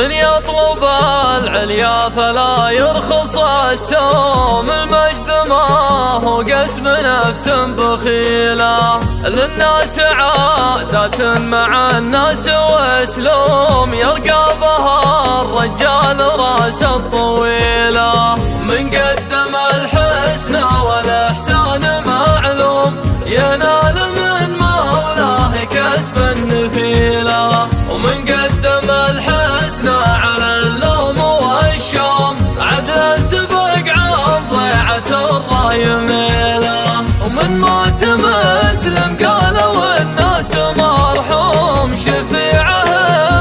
من يطلب العليا فلا يرخص السوم، المجد ما هو قسم نفس بخيلة، للناس عادات مع الناس واسلوم، يرقى بها الرجال راس الطويلة، من قدم الحسنى والإحسان معلوم، ينال من مولاه كسب النفيلة، ومن قدم الحسنى على اللوم والشوم، عدل سبق عن ضيعة الراي ميله، ومن مات مسلم قالوا الناس مرحوم، شفيعه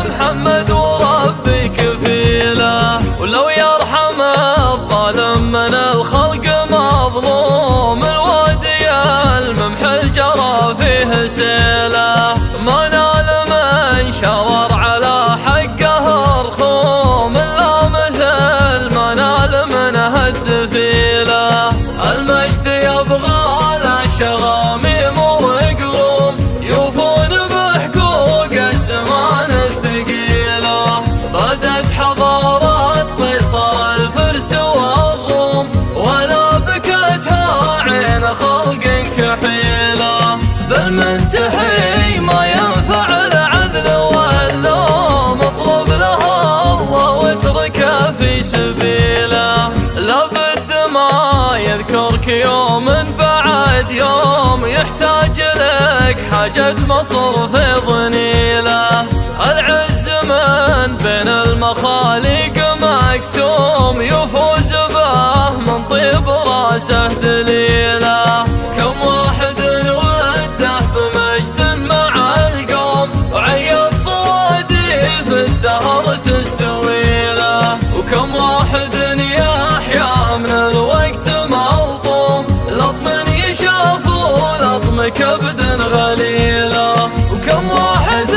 محمد وربي كفيله، ولو يرحم الظالم من الخلق مظلوم، الوادي الممحل جرى فيه سيله، ما نال من شاور على حقه رخوم، إلا مثل ما نال منه الدفيله، المجد يبغى له شغاميم وقروم، يوفون بحقوق الزمان الثقيله، بدت حضارة قيصر الفرس والروم، ولا بكتها عين خلق كحيله، بالمنتحي ما ينفع العدل واللوم، اطلب لها الله واتركه في سبيله، لابد ما يذكرك يوم بعد يوم، يحتاج لك حاجة مصر في ضنيله، العز من بين المخاليق مقسوم، يفوز به من طيب راسه دليله، كم واحد وده بمجد مع القوم، وعيط صوادي في الدهر تستوي له، وكم واحد يحيا من الوقت ملطوم، لطم يشاف ولطم كبد غليله، وكم واحد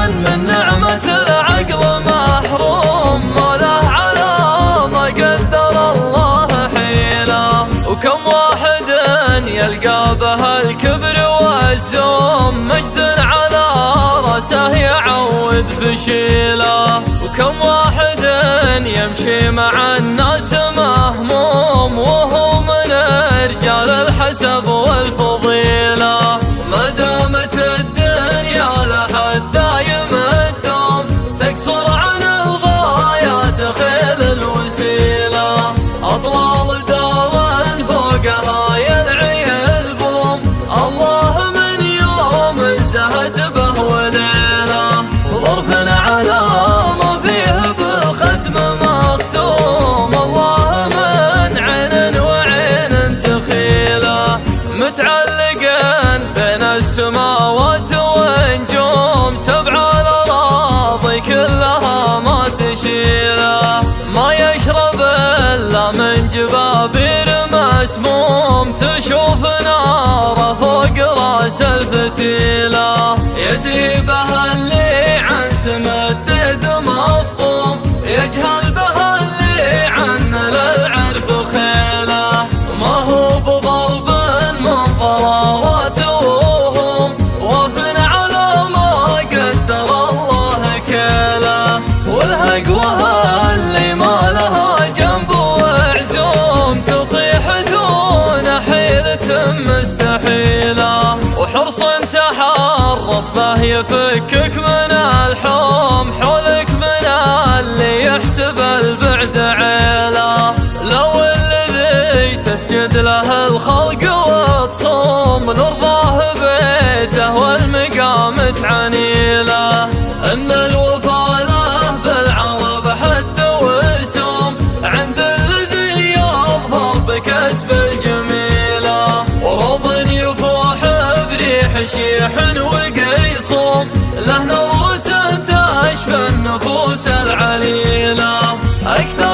من نعمة العقل محروم، ما له على ما قدر الله حيله، وكم واحد يلقى به الكبر والزوم، مجد على راسه يعود بشيله، وكم واحد يمشي مع الناس مهموم، وهو من رجال الحسب والفضيله، ما دامت الدنيا لحد دايم الدوم، تقصر عن الغايات خيل الوسيله، اطلال دار فوقها يلعي البوم، الله من يوم زهت به وليله، ظرف على ما فيه بالختم مختوم، الله من عين وعين تخيله، متعلقا بين السماوات ونجوم، سبع الأراضي كلها ما تشيله، ما يشرب إلا من جبابير مسموم، تشوف ناره فوق راس الفتيله، يدري به اللي عن سم الديد مفطوم، يجهل به اللي عن للعرف خيله، ما هو بضرب من ضراراتهم، وفن على ما قدر الله كيله، والهقوه اللي ما لها جنب وعزوم، تطيح دون حيلة مستحيله، وحرص تحرص به يفكك من الحوم، حولك من اللي يحسب البعد عيله، لو الذي تسجد له الخلق وتصوم، نرضاه بيته والمقام تعنيله، ان الوفا له بالعرب حد ورسوم، عند الذي يظهر بكسب الجميله، ورض يفوح بريح شيح وقيصوم، له نظرة تشفى النفوس العليله، أكثر